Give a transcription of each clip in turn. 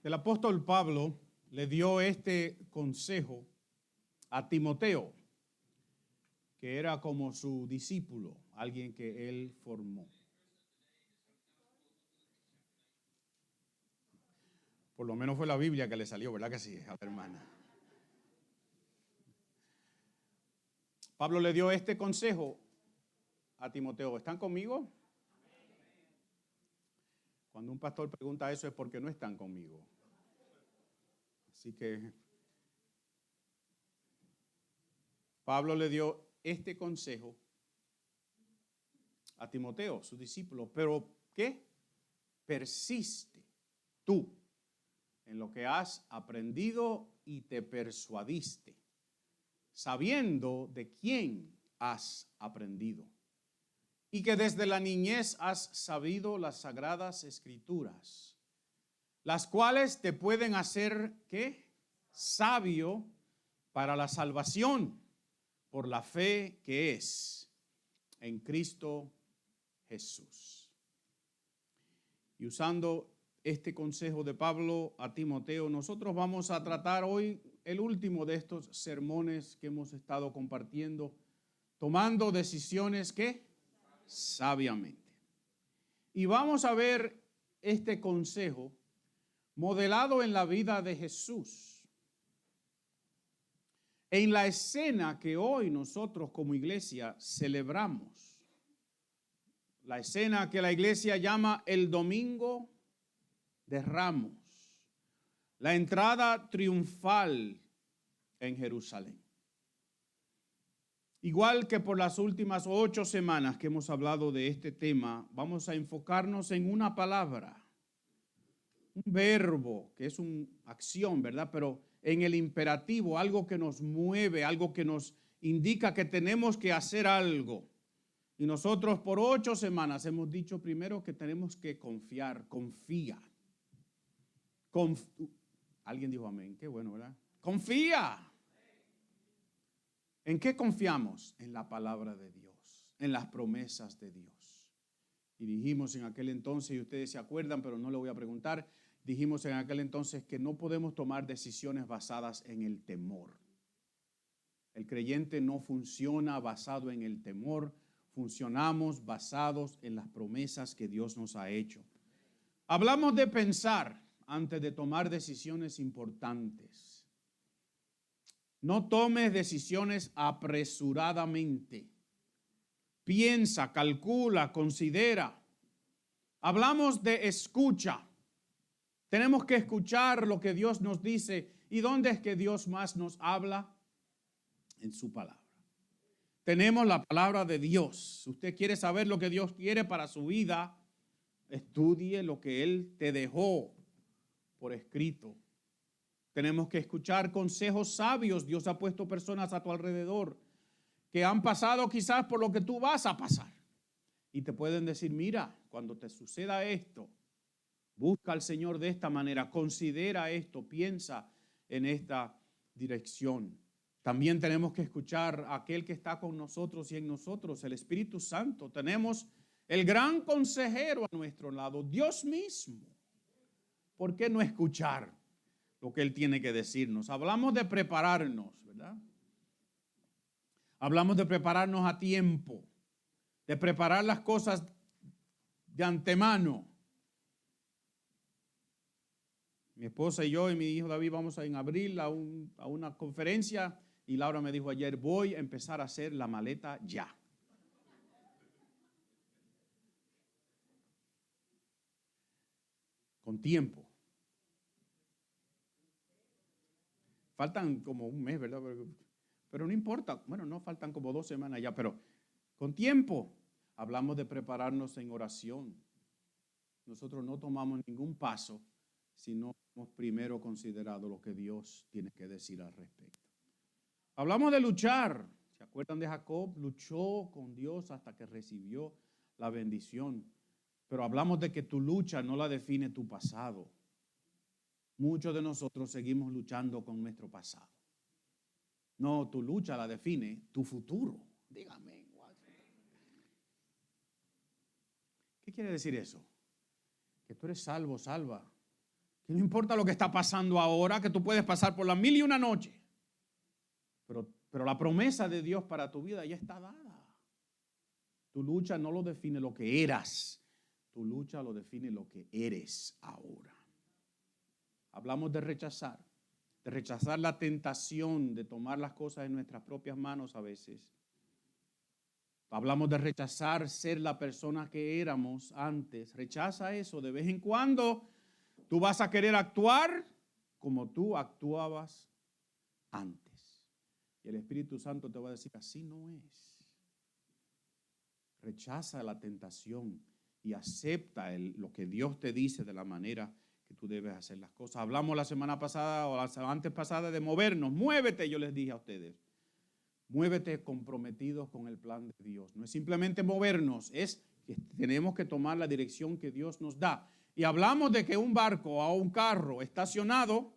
El apóstol Pablo le dio este consejo a Timoteo, que era como su discípulo, alguien que él formó. Por lo menos fue la Biblia que le salió, ¿verdad que sí, hermana? Pablo le dio este consejo a Timoteo. ¿Están conmigo? Cuando un pastor pregunta eso es porque no están conmigo. Así que Pablo le dio este consejo a Timoteo, su discípulo. Pero, ¿qué? Persiste tú en lo que has aprendido y te persuadiste, sabiendo de quién has aprendido, y que desde la niñez has sabido las sagradas escrituras, las cuales te pueden hacer, ¿qué? Sabio para la salvación por la fe que es en Cristo Jesús. Y usando este consejo de Pablo a Timoteo, nosotros vamos a tratar hoy el último de estos sermones que hemos estado compartiendo, tomando decisiones que sabiamente. Y vamos a ver este consejo modelado en la vida de Jesús, en la escena que hoy nosotros como iglesia celebramos, la escena que la iglesia llama el Domingo de Ramos, la entrada triunfal en Jerusalén. Igual que por las últimas 8 semanas que hemos hablado de este tema, vamos a enfocarnos en una palabra, un verbo, que es una acción, ¿verdad? Pero en el imperativo, algo que nos mueve, algo que nos indica que tenemos que hacer algo. Y nosotros por 8 semanas hemos dicho primero que tenemos que confiar, confía. Alguien dijo amén, qué bueno, ¿verdad? Confía. ¿En qué confiamos? En la palabra de Dios, en las promesas de Dios. Y dijimos en aquel entonces, y ustedes se acuerdan, pero no le voy a preguntar, dijimos en aquel entonces que no podemos tomar decisiones basadas en el temor. El creyente no funciona basado en el temor, funcionamos basados en las promesas que Dios nos ha hecho. Hablamos de pensar antes de tomar decisiones importantes. No tomes decisiones apresuradamente. Piensa, calcula, considera. Hablamos de escucha. Tenemos que escuchar lo que Dios nos dice. ¿Y dónde es que Dios más nos habla? En su palabra. Tenemos la palabra de Dios. Si usted quiere saber lo que Dios quiere para su vida, estudie lo que Él te dejó por escrito. Tenemos que escuchar consejos sabios. Dios ha puesto personas a tu alrededor que han pasado quizás por lo que tú vas a pasar. Y te pueden decir, mira, cuando te suceda esto, busca al Señor de esta manera, considera esto, piensa en esta dirección. También tenemos que escuchar a aquel que está con nosotros y en nosotros, el Espíritu Santo. Tenemos el gran consejero a nuestro lado, Dios mismo. ¿Por qué no escuchar lo que Él tiene que decirnos? Hablamos de prepararnos, ¿verdad? Hablamos de prepararnos a tiempo, de preparar las cosas de antemano. Mi esposa y yo y mi hijo David vamos en abril a una conferencia y Laura me dijo ayer, voy a empezar a hacer la maleta ya. Con tiempo. Faltan como un mes, ¿verdad? Pero no importa. Bueno, no faltan como 2 semanas ya, pero con tiempo. Hablamos de prepararnos en oración. Nosotros no tomamos ningún paso si no hemos primero considerado lo que Dios tiene que decir al respecto. Hablamos de luchar. ¿Se acuerdan de Jacob? Luchó con Dios hasta que recibió la bendición. Pero hablamos de que tu lucha no la define tu pasado. Muchos de nosotros seguimos luchando con nuestro pasado. No, tu lucha la define tu futuro. Dígame. ¿Qué quiere decir eso? Que tú eres salvo, salva. Que no importa lo que está pasando ahora, que tú puedes pasar por las 1001 noches. Pero la promesa de Dios para tu vida ya está dada. Tu lucha no lo define lo que eras. Tu lucha lo define lo que eres ahora. Hablamos de rechazar la tentación de tomar las cosas en nuestras propias manos a veces. Hablamos de rechazar ser la persona que éramos antes. Rechaza eso de vez en cuando. Tú vas a querer actuar como tú actuabas antes. Y el Espíritu Santo te va a decir, así no es. Rechaza la tentación y acepta lo que Dios te dice de la manera que tú debes hacer las cosas. Hablamos la semana pasada o la antes pasada de movernos. Muévete, yo les dije a ustedes. Muévete comprometidos con el plan de Dios. No es simplemente movernos, es que tenemos que tomar la dirección que Dios nos da. Y hablamos de que un barco o un carro estacionado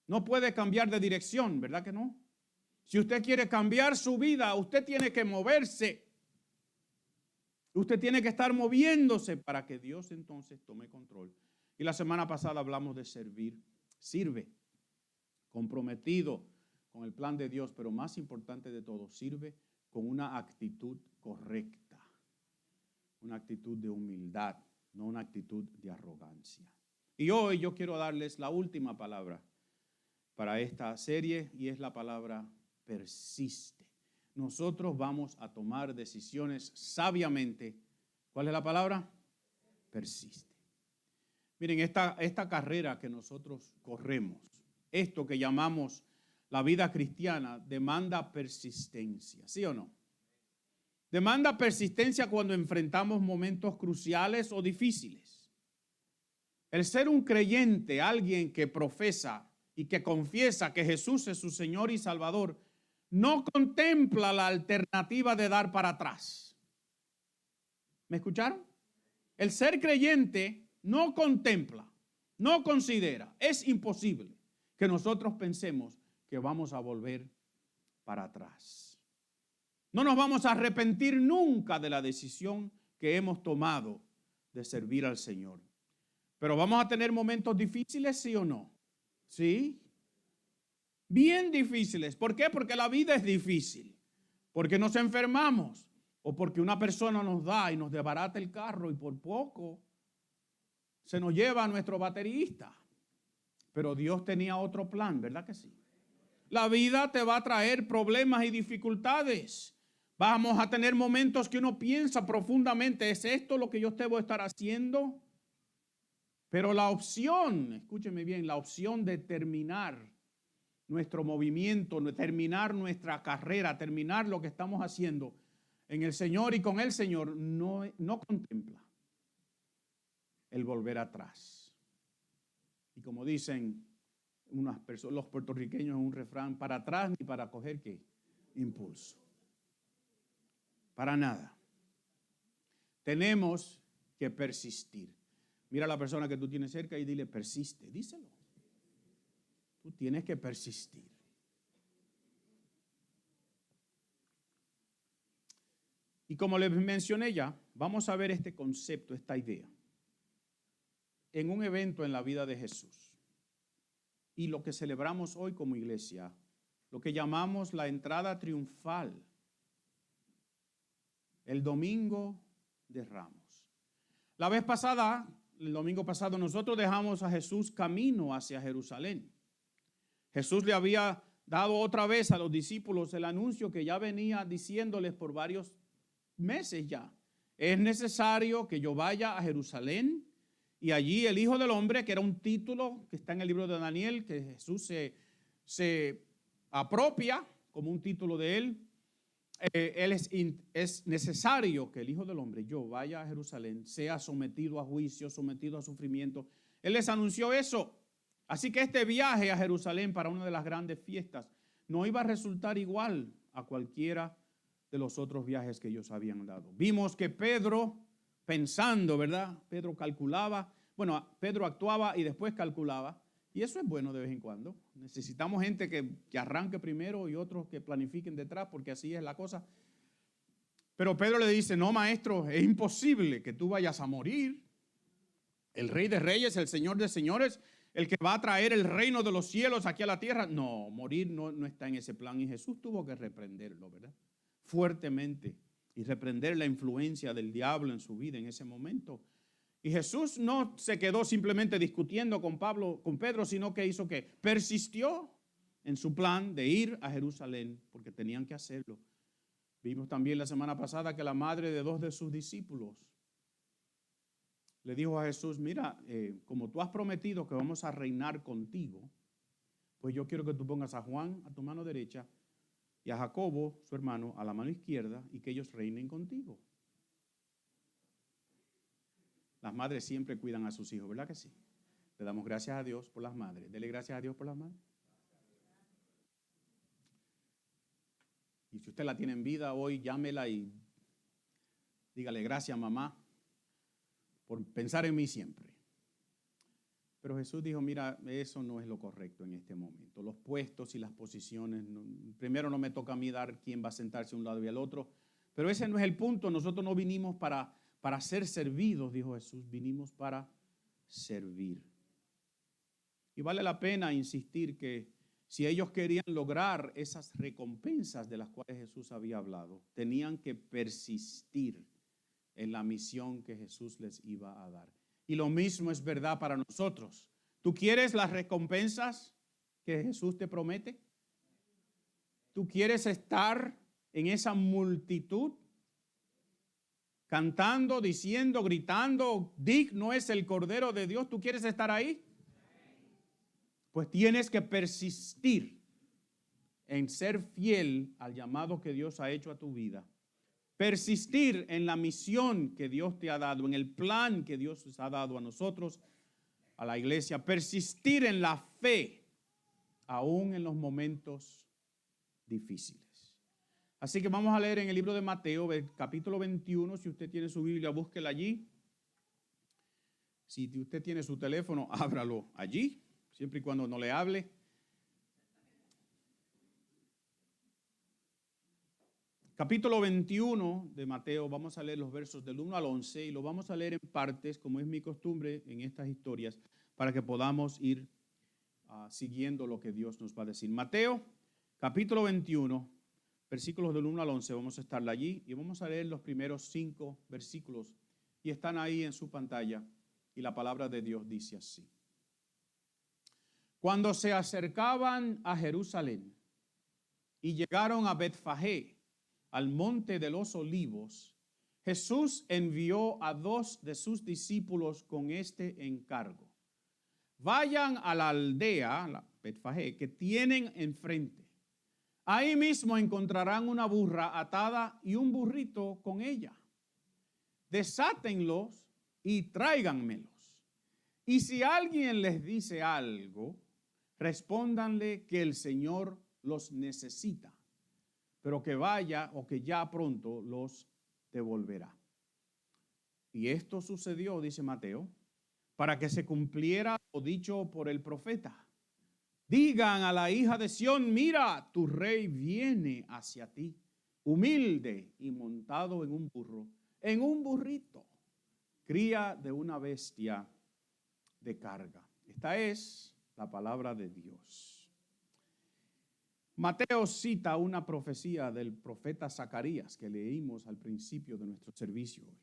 no puede cambiar de dirección, ¿verdad que no? Si usted quiere cambiar su vida, usted tiene que moverse. Usted tiene que estar moviéndose para que Dios entonces tome control. Y la semana pasada hablamos de servir. Sirve, comprometido con el plan de Dios, pero más importante de todo, sirve con una actitud correcta, una actitud de humildad, no una actitud de arrogancia. Y hoy yo quiero darles la última palabra para esta serie y es la palabra persiste. Nosotros vamos a tomar decisiones sabiamente. ¿Cuál es la palabra? Persiste. Miren, esta carrera que nosotros corremos, esto que llamamos la vida cristiana, demanda persistencia, ¿sí o no? Demanda persistencia cuando enfrentamos momentos cruciales o difíciles. El ser un creyente, alguien que profesa y que confiesa que Jesús es su Señor y Salvador, no contempla la alternativa de dar para atrás. ¿Me escucharon? El ser creyente no contempla, no considera, es imposible que nosotros pensemos que vamos a volver para atrás. No nos vamos a arrepentir nunca de la decisión que hemos tomado de servir al Señor. Pero vamos a tener momentos difíciles, ¿sí o no? ¿Sí? Bien difíciles. ¿Por qué? Porque la vida es difícil. Porque nos enfermamos. O porque una persona nos da y nos desbarata el carro y por poco se nos lleva a nuestro baterista. Pero Dios tenía otro plan, ¿verdad que sí? La vida te va a traer problemas y dificultades. Vamos a tener momentos que uno piensa profundamente, ¿es esto lo que yo debo estar haciendo? Pero la opción, escúcheme bien, la opción de terminar nuestro movimiento, terminar nuestra carrera, terminar lo que estamos haciendo en el Señor y con el Señor, no contempla el volver atrás. Y como dicen unas personas, los puertorriqueños en un refrán, para atrás ni para coger ¿qué? Impulso. Para nada. Tenemos que persistir. Mira a la persona que tú tienes cerca y dile, persiste, díselo. Tú tienes que persistir. Y como les mencioné ya, vamos a ver este concepto, esta idea, en un evento en la vida de Jesús. Y lo que celebramos hoy como iglesia, lo que llamamos la entrada triunfal, el domingo de Ramos. La vez pasada, el domingo pasado, nosotros dejamos a Jesús camino hacia Jerusalén. Jesús le había dado otra vez a los discípulos el anuncio que ya venía diciéndoles por varios meses ya. Es necesario que yo vaya a Jerusalén y allí el Hijo del Hombre, que era un título que está en el libro de Daniel, que Jesús se apropia como un título de él. Es necesario que el Hijo del Hombre, yo vaya a Jerusalén, sea sometido a juicio, sometido a sufrimiento. Él les anunció eso. Así que este viaje a Jerusalén para una de las grandes fiestas no iba a resultar igual a cualquiera de los otros viajes que ellos habían dado. Vimos que Pedro, pensando, ¿verdad? Pedro calculaba, bueno, Pedro actuaba y después calculaba. Y eso es bueno de vez en cuando. Necesitamos gente que arranque primero y otros que planifiquen detrás, porque así es la cosa. Pero Pedro le dice, no, maestro, es imposible que tú vayas a morir. el Rey de Reyes, el Señor de Señores, el que va a traer el reino de los cielos aquí a la tierra. No, morir no está en ese plan. Y Jesús tuvo que reprenderlo, ¿verdad? Fuertemente. Y reprender la influencia del diablo en su vida en ese momento. Y Jesús no se quedó simplemente discutiendo con Pedro, sino que hizo que persistió en su plan de ir a Jerusalén, porque tenían que hacerlo. Vimos también la semana pasada que la madre de 2 de sus discípulos le dijo a Jesús, mira, como tú has prometido que vamos a reinar contigo, pues yo quiero que tú pongas a Juan a tu mano derecha y a Jacobo, su hermano, a la mano izquierda y que ellos reinen contigo. Las madres siempre cuidan a sus hijos, ¿verdad que sí? Le damos gracias a Dios por las madres. Dele gracias a Dios por las madres. Y si usted la tiene en vida hoy, llámela y dígale gracias, mamá, por pensar en mí siempre. Pero Jesús dijo, mira, eso no es lo correcto en este momento. Los puestos y las posiciones, primero no me toca a mí dar quién va a sentarse a un lado y al otro, pero ese no es el punto. Nosotros no vinimos para ser servidos, dijo Jesús, vinimos para servir. Y vale la pena insistir que si ellos querían lograr esas recompensas de las cuales Jesús había hablado, tenían que persistir en la misión que Jesús les iba a dar. Y lo mismo es verdad para nosotros. ¿Tú quieres las recompensas que Jesús te promete? ¿Tú quieres estar en esa multitud cantando, diciendo, gritando, digno es el Cordero de Dios? ¿Tú quieres estar ahí? Pues tienes que persistir en ser fiel al llamado que Dios ha hecho a tu vida. Persistir en la misión que Dios te ha dado, en el plan que Dios nos ha dado a nosotros, a la iglesia. Persistir en la fe, aún en los momentos difíciles. Así que vamos a leer en el libro de Mateo, capítulo 21. Si usted tiene su Biblia, búsquela allí. Si usted tiene su teléfono, ábralo allí, siempre y cuando no le hable. Capítulo 21 de Mateo, vamos a leer los versos del 1 al 11 y lo vamos a leer en partes, como es mi costumbre en estas historias, para que podamos ir siguiendo lo que Dios nos va a decir. Mateo, capítulo 21, versículos del 1 al 11, vamos a estar allí y vamos a leer los primeros 5 versículos y están ahí en su pantalla y la palabra de Dios dice así. Cuando se acercaban a Jerusalén y llegaron a Betfagé, al monte de los olivos, Jesús envió a 2 de sus discípulos con este encargo. Vayan a la aldea, la Betfagé, que tienen enfrente. Ahí mismo encontrarán una burra atada y un burrito con ella. Desátenlos y tráiganmelos. Y si alguien les dice algo, respóndanle que el Señor los necesita, pero que vaya o que ya pronto los devolverá. Y esto sucedió, dice Mateo, para que se cumpliera lo dicho por el profeta. Digan a la hija de Sión, mira, tu rey viene hacia ti, humilde y montado en un burro, en un burrito, cría de una bestia de carga. Esta es la palabra de Dios. Mateo cita una profecía del profeta Zacarías que leímos al principio de nuestro servicio hoy.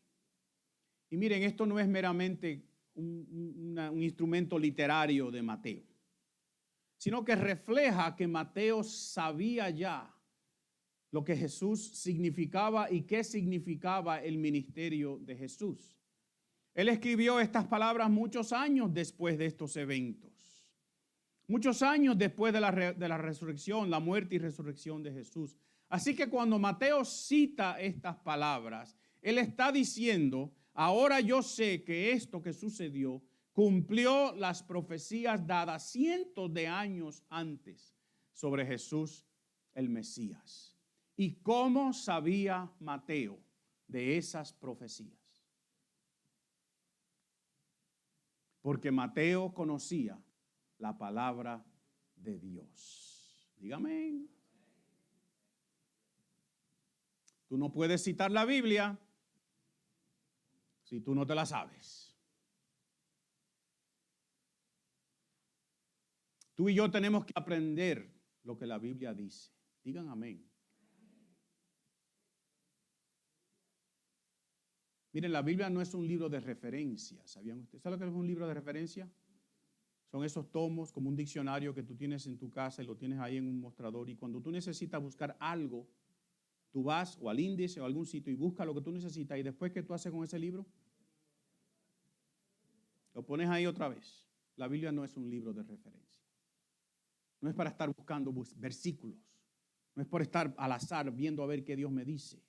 Y miren, esto no es meramente un instrumento literario de Mateo, sino que refleja que Mateo sabía ya lo que Jesús significaba y qué significaba el ministerio de Jesús. Él escribió estas palabras muchos años después de estos eventos. Muchos años después de la resurrección, la muerte y resurrección de Jesús. Así que cuando Mateo cita estas palabras, él está diciendo, ahora yo sé que esto que sucedió cumplió las profecías dadas cientos de años antes sobre Jesús el Mesías. ¿Y cómo sabía Mateo de esas profecías? Porque Mateo conocía la palabra de Dios. Dígame. Tú no puedes citar la Biblia si tú no te la sabes. Tú y yo tenemos que aprender lo que la Biblia dice. Digan amén. Miren, la Biblia no es un libro de referencia. ¿Sabían ustedes? ¿Saben lo que es un libro de referencia? Son esos tomos como un diccionario que tú tienes en tu casa y lo tienes ahí en un mostrador. Y cuando tú necesitas buscar algo, tú vas o al índice o a algún sitio y buscas lo que tú necesitas. Y después, ¿qué tú haces con ese libro? Lo pones ahí otra vez. La Biblia no es un libro de referencia. No es para estar buscando versículos. No es por estar al azar viendo a ver qué Dios me dice.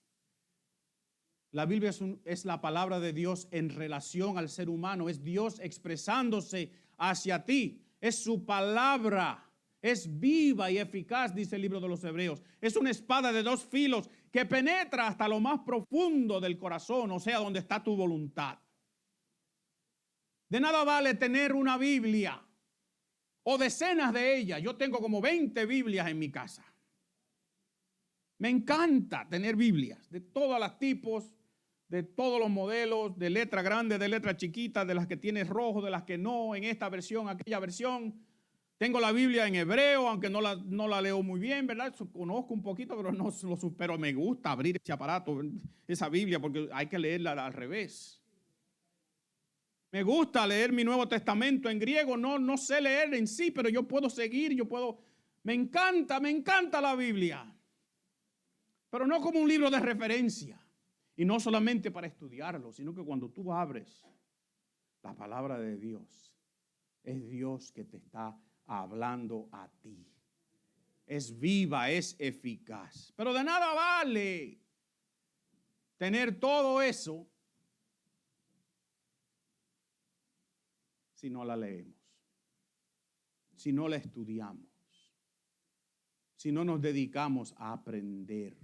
La Biblia es la palabra de Dios en relación al ser humano. Es Dios expresándose hacia ti. Es su palabra. Es viva y eficaz, dice el libro de los Hebreos. Es una espada de dos filos que penetra hasta lo más profundo del corazón, o sea, donde está tu voluntad. De nada vale tener una Biblia o decenas de ellas. Yo tengo como 20 Biblias en mi casa. Me encanta tener Biblias de todos los tipos, de todos los modelos, de letra grande, de letra chiquita, de las que tiene rojo, de las que no, en esta versión, aquella versión. Tengo la Biblia en hebreo, aunque no la leo muy bien, ¿verdad? Conozco un poquito, pero no lo supero. Me gusta abrir ese aparato, esa Biblia, porque hay que leerla al revés. Me gusta leer mi Nuevo Testamento en griego. No sé leer en sí, pero yo puedo seguir, Me encanta la Biblia. Pero no como un libro de referencia. Y no solamente para estudiarlo, sino que cuando tú abres la palabra de Dios, es Dios que te está hablando a ti. Es viva, es eficaz. Pero de nada vale tener todo eso si no la leemos, si no la estudiamos, si no nos dedicamos a aprender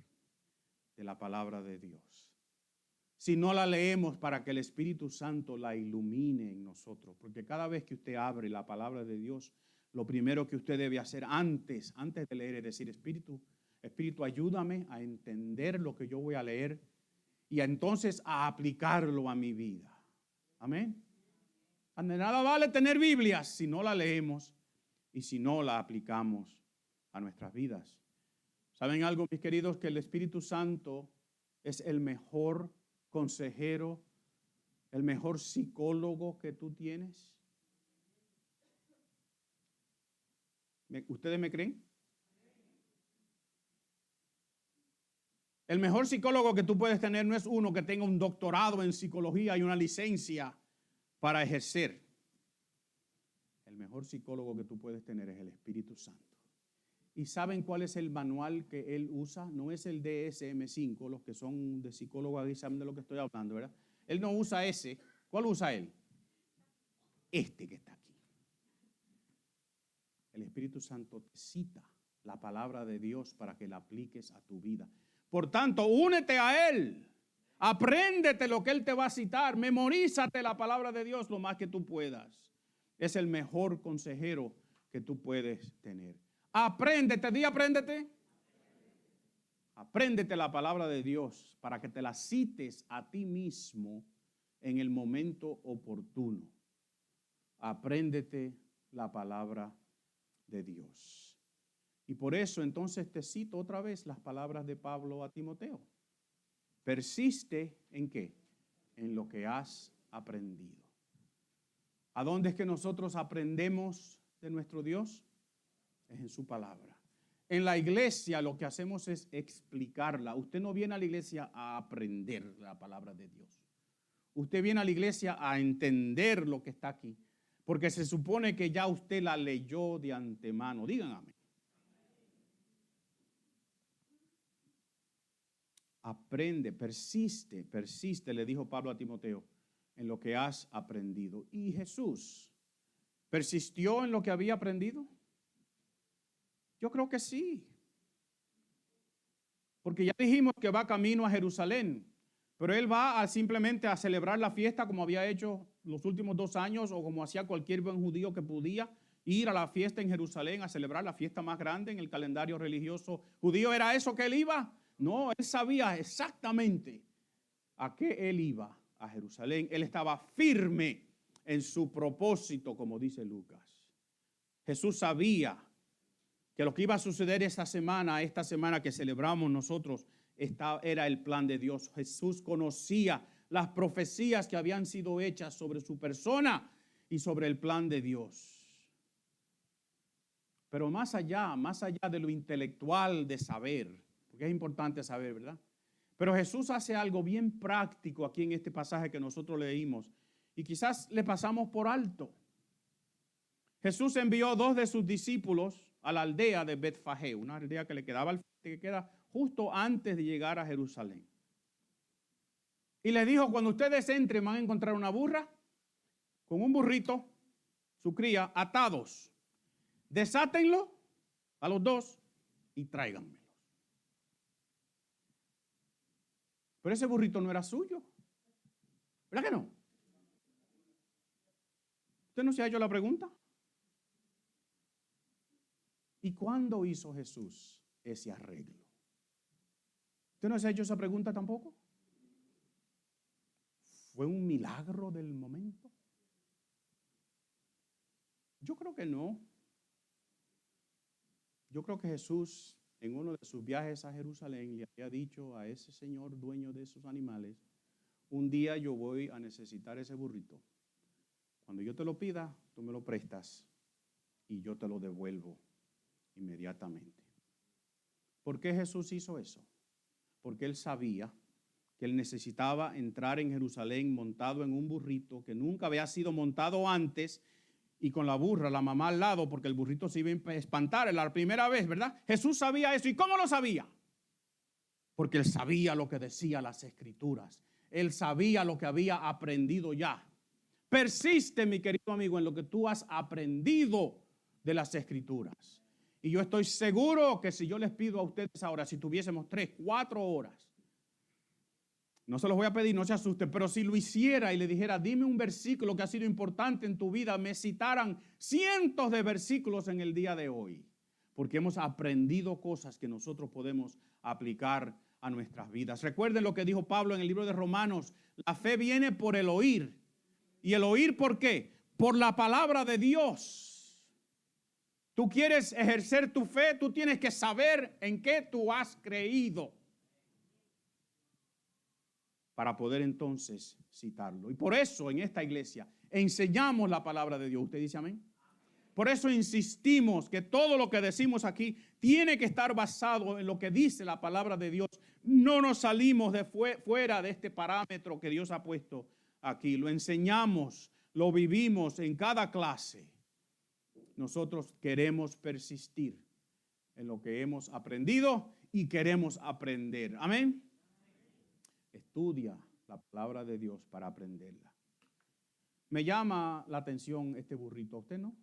de la palabra de Dios. Si no la leemos para que el Espíritu Santo la ilumine en nosotros. Porque cada vez que usted abre la palabra de Dios, lo primero que usted debe hacer antes de leer es decir, Espíritu, ayúdame a entender lo que yo voy a leer y entonces a aplicarlo a mi vida. Amén. De nada vale tener Biblias si no la leemos y si no la aplicamos a nuestras vidas. ¿Saben algo, mis queridos? Que el Espíritu Santo es el mejor consejero, el mejor psicólogo que tú tienes. ¿Ustedes me creen? El mejor psicólogo que tú puedes tener no es uno que tenga un doctorado en psicología y una licencia para ejercer. El mejor psicólogo que tú puedes tener es el Espíritu Santo. ¿Y saben cuál es el manual que él usa? No es el DSM-5, los que son de psicólogos ahí saben de lo que estoy hablando, ¿verdad? Él no usa ese. ¿Cuál usa él? Este que está aquí. El Espíritu Santo te cita la palabra de Dios para que la apliques a tu vida. Por tanto, únete a Él. Apréndete lo que Él te va a citar. Memorízate la palabra de Dios lo más que tú puedas. Es el mejor consejero que tú puedes tener. Apréndete, apréndete. Apréndete la palabra de Dios para que te la cites a ti mismo en el momento oportuno. Apréndete la palabra de Dios. Y por eso entonces te cito otra vez las palabras de Pablo a Timoteo. Persiste ¿en qué? En lo que has aprendido. ¿A dónde es que nosotros aprendemos de nuestro Dios? Es en su palabra. En la iglesia lo que hacemos es explicarla. Usted no viene a la iglesia a aprender la palabra de Dios. Usted viene a la iglesia a entender lo que está aquí. Porque se supone que ya usted la leyó de antemano. Digan amén. Aprende, persiste, le dijo Pablo a Timoteo, en lo que has aprendido. ¿Y Jesús persistió en lo que había aprendido? Yo creo que sí. Porque ya dijimos que va camino a Jerusalén, pero él va simplemente a celebrar la fiesta como había hecho los últimos 2 años o como hacía cualquier buen judío que podía ir a la fiesta en Jerusalén, a celebrar la fiesta más grande en el calendario religioso judío. ¿Era eso que él iba? No, él sabía exactamente a qué él iba a Jerusalén. Él estaba firme en su propósito, como dice Lucas. Jesús sabía que lo que iba a suceder esta semana que celebramos nosotros, era el plan de Dios. Jesús conocía las profecías que habían sido hechas sobre su persona y sobre el plan de Dios. Pero más allá de lo intelectual de saber, porque es importante saber, ¿verdad? Pero Jesús hace algo bien práctico aquí en este pasaje que nosotros leímos y quizás le pasamos por alto. Jesús envió 2 de sus discípulos a la aldea de Betfagé, una aldea que le quedaba que queda justo antes de llegar a Jerusalén. Y les dijo, cuando ustedes entren van a encontrar una burra con un burrito, su cría, atados. Desátenlo a los 2 y tráiganmelos. Pero ese burrito no era suyo. ¿Verdad que no? ¿Usted no se ha hecho la pregunta? ¿Y cuándo hizo Jesús ese arreglo? ¿Usted no se ha hecho esa pregunta tampoco? ¿Fue un milagro del momento? Yo creo que no. Yo creo que Jesús, en uno de sus viajes a Jerusalén, le había dicho a ese señor dueño de esos animales, un día yo voy a necesitar ese burrito. Cuando yo te lo pida, tú me lo prestas y yo te lo devuelvo inmediatamente. ¿Por qué Jesús hizo eso? Porque él sabía que él necesitaba entrar en Jerusalén montado en un burrito que nunca había sido montado antes y con la burra, la mamá al lado, porque el burrito se iba a espantar la primera vez, ¿verdad? Jesús sabía eso. ¿Y cómo lo sabía? Porque él sabía lo que decían las Escrituras. Él sabía lo que había aprendido ya. Persiste, mi querido amigo, en lo que tú has aprendido de las Escrituras. Y yo estoy seguro que si yo les pido a ustedes ahora, si tuviésemos 3, 4 horas, no se los voy a pedir, no se asusten, pero si lo hiciera y le dijera, dime un versículo que ha sido importante en tu vida, me citaran cientos de versículos en el día de hoy, porque hemos aprendido cosas que nosotros podemos aplicar a nuestras vidas. Recuerden lo que dijo Pablo en el libro de Romanos, la fe viene por el oír. ¿Y el oír por qué? Por la palabra de Dios. Tú quieres ejercer tu fe, tú tienes que saber en qué tú has creído para poder entonces citarlo. Y por eso en esta iglesia enseñamos la palabra de Dios. ¿Usted dice amén? Por eso insistimos que todo lo que decimos aquí tiene que estar basado en lo que dice la palabra de Dios. No nos salimos de fuera de este parámetro que Dios ha puesto aquí. Lo enseñamos, lo vivimos en cada clase. Nosotros queremos persistir en lo que hemos aprendido y queremos aprender. Amén. Estudia la palabra de Dios para aprenderla. Me llama la atención este burrito, ¿a usted no?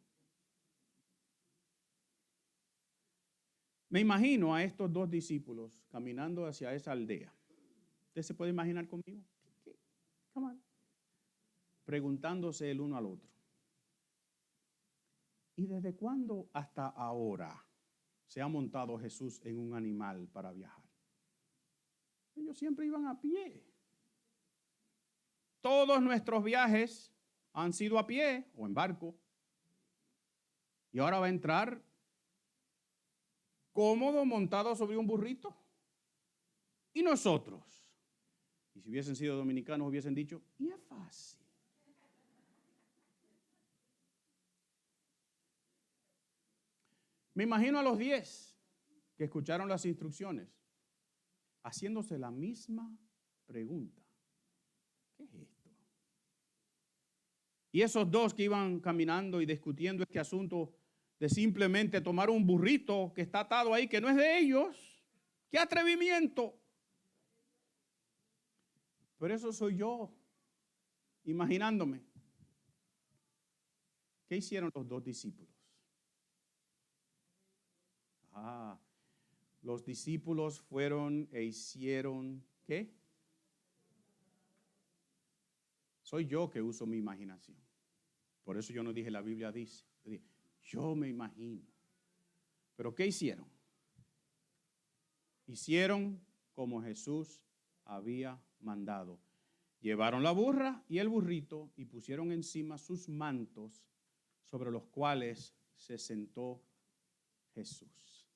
Me imagino a estos 2 discípulos caminando hacia esa aldea. ¿Usted se puede imaginar conmigo? Come on. Preguntándose el uno al otro. ¿Y desde cuándo hasta ahora se ha montado Jesús en un animal para viajar? Ellos siempre iban a pie. Todos nuestros viajes han sido a pie o en barco. Y ahora va a entrar cómodo montado sobre un burrito. ¿Y nosotros? Y si hubiesen sido dominicanos hubiesen dicho, y es fácil. Me imagino a los 10 que escucharon las instrucciones haciéndose la misma pregunta. ¿Qué es esto? Y esos 2 que iban caminando y discutiendo este asunto de simplemente tomar un burrito que está atado ahí, que no es de ellos. ¡Qué atrevimiento! Pero eso soy yo, imaginándome. ¿Qué hicieron los 2 discípulos? Los discípulos fueron e hicieron, ¿qué? Soy yo que uso mi imaginación. Por eso yo no dije la Biblia dice. Yo me imagino. ¿Pero qué hicieron? Hicieron como Jesús había mandado. Llevaron la burra y el burrito y pusieron encima sus mantos sobre los cuales se sentó Jesús.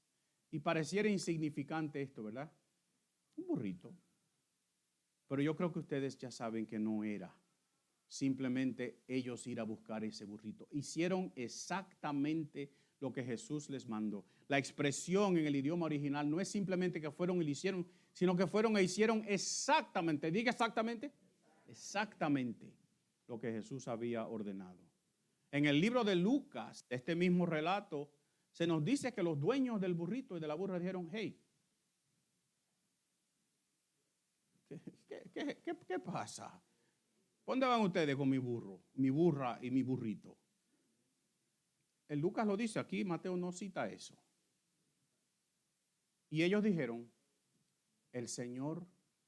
Y pareciera insignificante esto, ¿verdad? Un burrito. Pero yo creo que ustedes ya saben que no era simplemente ellos ir a buscar ese burrito. Hicieron exactamente lo que Jesús les mandó. La expresión en el idioma original no es simplemente que fueron y lo hicieron, sino que fueron e hicieron exactamente, diga exactamente lo que Jesús había ordenado. En el libro de Lucas, este mismo relato, se nos dice que los dueños del burrito y de la burra dijeron, hey, ¿qué pasa? ¿Dónde van ustedes con mi burro, mi burra y mi burrito? El Lucas lo dice aquí, Mateo no cita eso. Y ellos dijeron, el Señor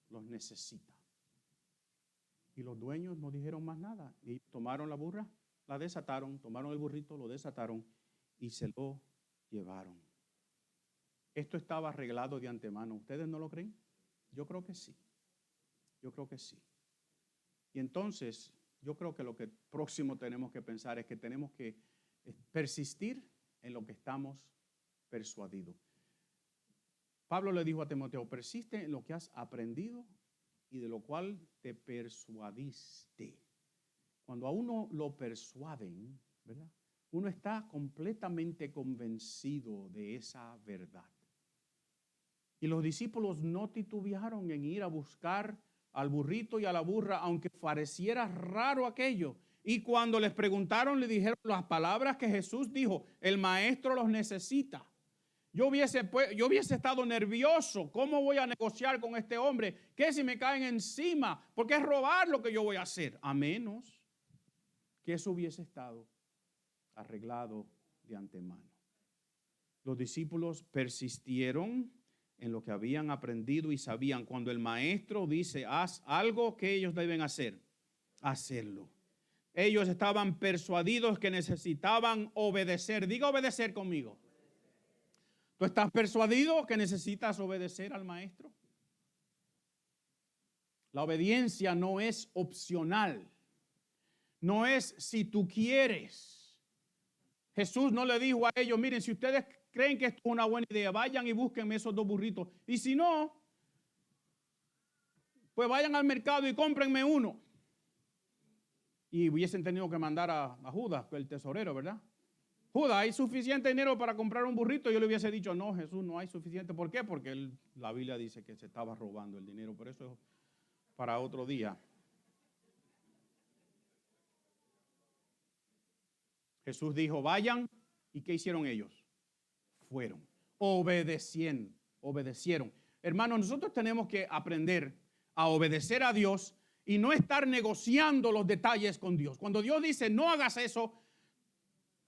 los necesita. Y los dueños no dijeron más nada. Y tomaron la burra, la desataron, tomaron el burrito, lo desataron y se lo llevaron. Esto estaba arreglado de antemano. ¿Ustedes no lo creen? Yo creo que sí. Yo creo que sí. Y entonces, yo creo que lo que próximo tenemos que pensar es que tenemos que persistir en lo que estamos persuadidos. Pablo le dijo a Timoteo, persiste en lo que has aprendido y de lo cual te persuadiste. Cuando a uno lo persuaden, ¿verdad? Uno está completamente convencido de esa verdad. Y los discípulos no titubearon en ir a buscar al burrito y a la burra, aunque pareciera raro aquello. Y cuando les preguntaron, le dijeron las palabras que Jesús dijo, el maestro los necesita. Yo hubiese estado nervioso. ¿Cómo voy a negociar con este hombre? ¿Qué si me caen encima? Porque es robar lo que yo voy a hacer. A menos que eso hubiese estado arreglado de antemano. Los discípulos persistieron en lo que habían aprendido y sabían. Cuando el maestro dice, haz algo que ellos deben hacer, hacerlo. Ellos estaban persuadidos que necesitaban obedecer. Diga obedecer conmigo. ¿Tú estás persuadido que necesitas obedecer al maestro? La obediencia no es opcional. No es si tú quieres. Jesús no le dijo a ellos, miren, si ustedes creen que esto es una buena idea, vayan y búsquenme esos dos burritos. Y si no, pues vayan al mercado y cómprenme uno. Y hubiesen tenido que mandar a Judas, el tesorero, ¿verdad? Judas, ¿hay suficiente dinero para comprar un burrito? Yo le hubiese dicho, no, Jesús, no hay suficiente. ¿Por qué? Porque la Biblia dice que se estaba robando el dinero. Por eso es para otro día. Jesús dijo, vayan. ¿Y qué hicieron ellos? Fueron. Obedecieron. Hermanos, nosotros tenemos que aprender a obedecer a Dios y no estar negociando los detalles con Dios. Cuando Dios dice, no hagas eso,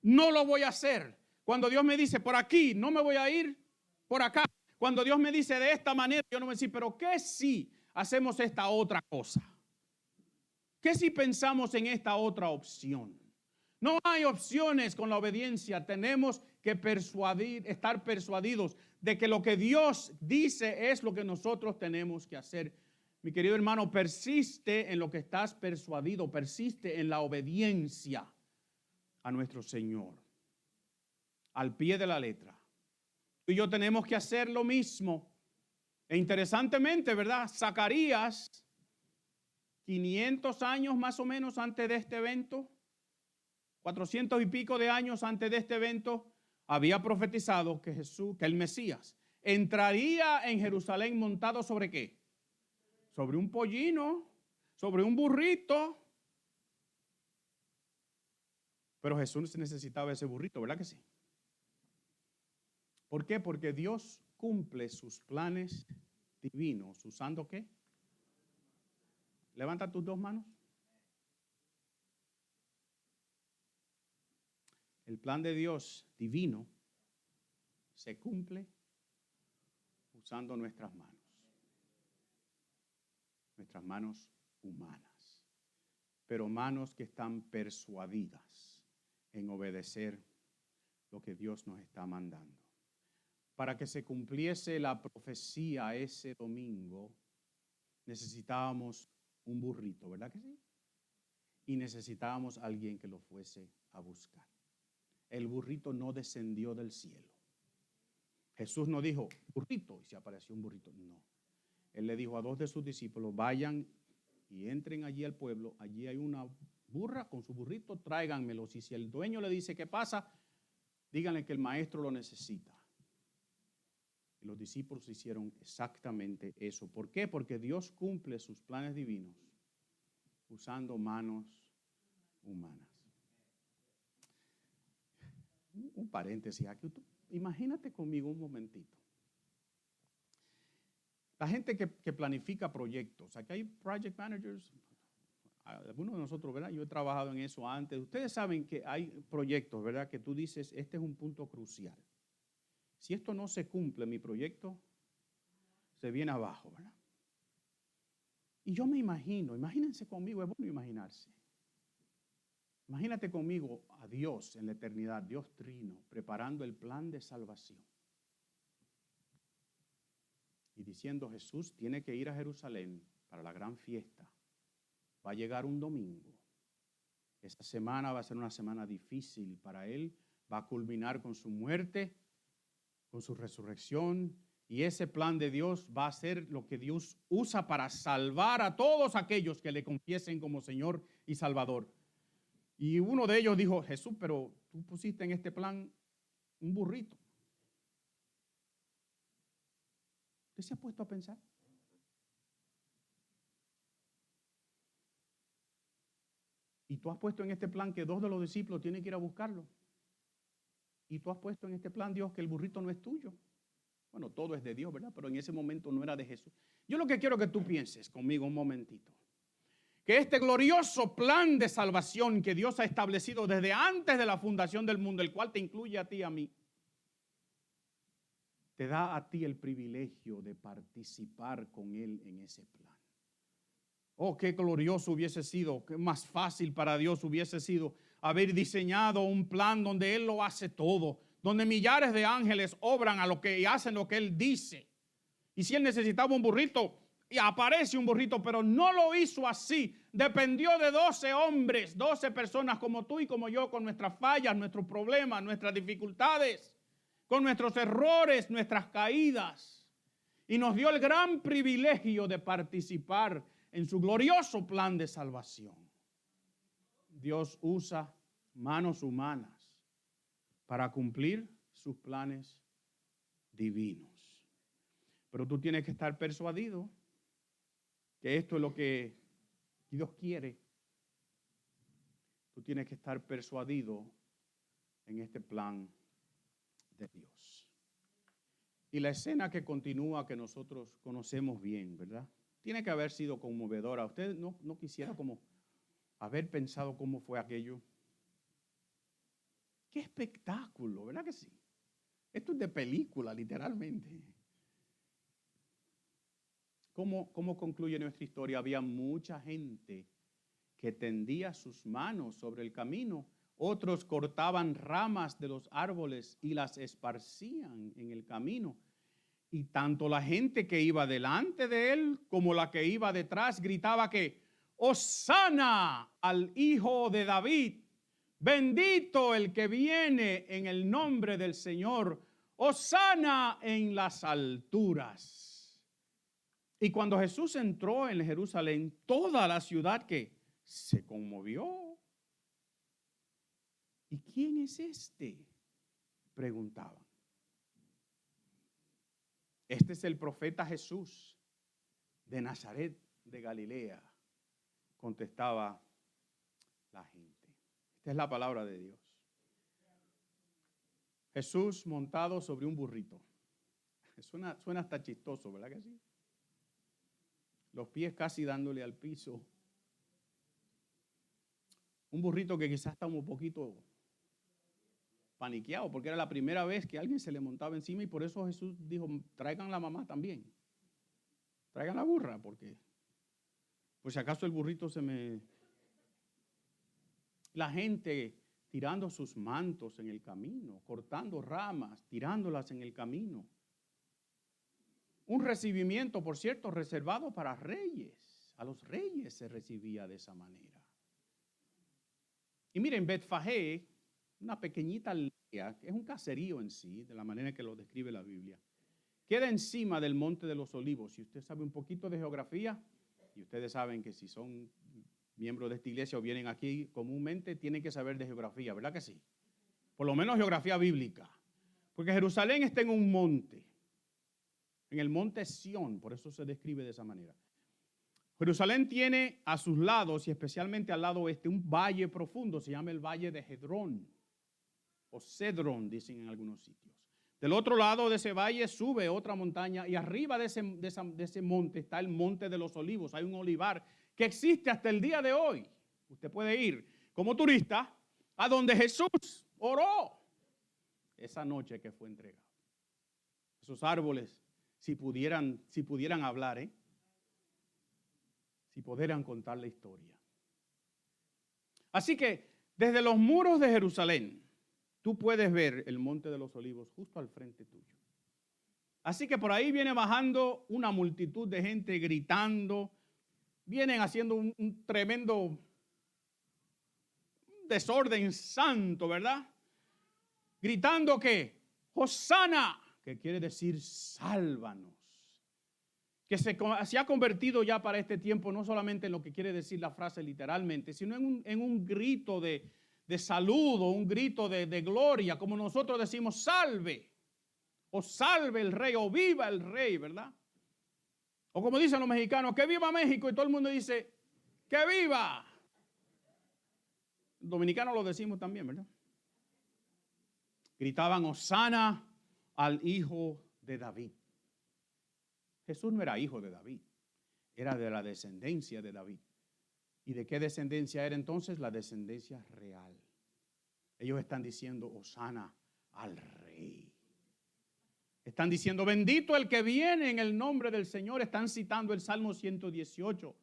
no lo voy a hacer. Cuando Dios me dice, por aquí, no me voy a ir, por acá. Cuando Dios me dice de esta manera, yo no me voy a decir, pero ¿qué si hacemos esta otra cosa? ¿Qué si pensamos en esta otra opción? No hay opciones con la obediencia. Tenemos que estar persuadidos de que lo que Dios dice es lo que nosotros tenemos que hacer. Mi querido hermano, persiste en lo que estás persuadido, persiste en la obediencia a nuestro Señor, al pie de la letra. Tú y yo tenemos que hacer lo mismo. E interesantemente, ¿verdad? Zacarías, 500 años más o menos antes de este evento, 400 y pico de años antes de este evento, había profetizado que Jesús, que el Mesías, entraría en Jerusalén montado ¿sobre qué? Sobre un pollino, sobre un burrito. Pero Jesús necesitaba ese burrito, ¿verdad que sí? ¿Por qué? Porque Dios cumple sus planes divinos. ¿Usando qué? Levanta tus dos manos. El plan de Dios divino se cumple usando nuestras manos humanas, pero manos que están persuadidas en obedecer lo que Dios nos está mandando. Para que se cumpliese la profecía ese domingo, necesitábamos un burrito, ¿verdad que sí? Y necesitábamos a alguien que lo fuese a buscar. El burrito no descendió del cielo. Jesús no dijo, burrito, y se apareció un burrito. No. Él le dijo a 2 de sus discípulos, vayan y entren allí al pueblo. Allí hay una burra con su burrito, tráiganmelos. Y si el dueño le dice, ¿qué pasa? Díganle que el maestro lo necesita. Y los discípulos hicieron exactamente eso. ¿Por qué? Porque Dios cumple sus planes divinos usando manos humanas. Un paréntesis aquí. Imagínate conmigo un momentito. La gente que planifica proyectos. Aquí hay project managers. Algunos de nosotros, ¿verdad? Yo he trabajado en eso antes. Ustedes saben que hay proyectos, ¿verdad? Que tú dices, este es un punto crucial. Si esto no se cumple, mi proyecto se viene abajo, ¿verdad? Y yo me imagino, imagínense conmigo, es bueno imaginarse. Imagínate conmigo a Dios en la eternidad, Dios trino, preparando el plan de salvación. Y diciendo, Jesús tiene que ir a Jerusalén para la gran fiesta. Va a llegar un domingo. Esa semana va a ser una semana difícil para él. Va a culminar con su muerte, con su resurrección. Y ese plan de Dios va a ser lo que Dios usa para salvar a todos aquellos que le confiesen como Señor y Salvador. Y uno de ellos dijo, Jesús, pero tú pusiste en este plan un burrito. ¿Usted se ha puesto a pensar? Y tú has puesto en este plan que 2 de los discípulos tienen que ir a buscarlo. Y tú has puesto en este plan, Dios, que el burrito no es tuyo. Bueno, todo es de Dios, ¿verdad? Pero en ese momento no era de Jesús. Yo lo que quiero que tú pienses conmigo un momentito. Que este glorioso plan de salvación que Dios ha establecido desde antes de la fundación del mundo, el cual te incluye a ti y a mí, te da a ti el privilegio de participar con Él en ese plan. Oh, qué glorioso hubiese sido, qué más fácil para Dios hubiese sido haber diseñado un plan donde Él lo hace todo, donde millares de ángeles obran a lo que y hacen lo que Él dice. Y si Él necesitaba un burrito, y aparece un burrito, pero no lo hizo así. Dependió de 12 hombres, 12 personas como tú y como yo, con nuestras fallas, nuestros problemas, nuestras dificultades, con nuestros errores, nuestras caídas. Y nos dio el gran privilegio de participar en su glorioso plan de salvación. Dios usa manos humanas para cumplir sus planes divinos. Pero tú tienes que estar persuadido que esto es lo que Dios quiere. Tú tienes que estar persuadido en este plan de Dios. Y la escena que continúa, que nosotros conocemos bien, ¿verdad? Tiene que haber sido conmovedora. Usted no quisiera como haber pensado cómo fue aquello. ¡Qué espectáculo! ¿Verdad que sí? Esto es de película, literalmente. ¿Cómo concluye nuestra historia? Había mucha gente que tendía sus manos sobre el camino. Otros cortaban ramas de los árboles y las esparcían en el camino. Y tanto la gente que iba delante de él como la que iba detrás gritaba que ¡Hosana al Hijo de David! Bendito el que viene en el nombre del Señor. ¡Hosana en las alturas! Y cuando Jesús entró en Jerusalén, toda la ciudad que se conmovió. ¿Y quién es este?, preguntaban. Este es el profeta Jesús de Nazaret de Galilea, contestaba la gente. Esta es la palabra de Dios. Jesús montado sobre un burrito. Suena hasta chistoso, ¿verdad que sí? Los pies casi dándole al piso. Un burrito que quizás está un poquito paniqueado, porque era la primera vez que alguien se le montaba encima y por eso Jesús dijo, traigan la mamá también. Traigan la burra, porque por si acaso el burrito se me... La gente tirando sus mantos en el camino, cortando ramas, tirándolas en el camino. Un recibimiento, por cierto, reservado para reyes. A los reyes se recibía de esa manera. Y miren, Betfagé una pequeñita aldea, que es un caserío en sí, de la manera que lo describe la Biblia. Queda encima del Monte de los Olivos. Si usted sabe un poquito de geografía, y ustedes saben que si son miembros de esta iglesia o vienen aquí comúnmente, tienen que saber de geografía, ¿verdad que sí? Por lo menos geografía bíblica. Porque Jerusalén está en un monte, en el monte Sión, por eso se describe de esa manera. Jerusalén tiene a sus lados, y especialmente al lado oeste, un valle profundo, se llama el Valle de Cedrón, o Cedrón, dicen en algunos sitios. Del otro lado de ese valle sube otra montaña, y arriba de ese monte está el Monte de los Olivos. Hay un olivar que existe hasta el día de hoy. Usted puede ir como turista a donde Jesús oró esa noche que fue entregado. Esos árboles, si pudieran hablar, si pudieran contar la historia. Así que desde los muros de Jerusalén, tú puedes ver el Monte de los Olivos justo al frente tuyo. Así que por ahí viene bajando una multitud de gente gritando, vienen haciendo un tremendo desorden santo, ¿verdad? Gritando que Hosana, que quiere decir sálvanos, que se ha convertido ya para este tiempo no solamente en lo que quiere decir la frase literalmente, sino en un grito de saludo, un grito de gloria, como nosotros decimos salve, o salve el rey, o viva el rey, ¿verdad? O como dicen los mexicanos, que viva México, y todo el mundo dice, que viva. Dominicanos lo decimos también, ¿verdad? Gritaban Hosana al hijo de David. Jesús no era hijo de David, era de la descendencia de David. ¿Y de qué descendencia era entonces? La descendencia real. Ellos están diciendo Hosana al rey. Están diciendo bendito el que viene en el nombre del Señor. Están citando el Salmo 118.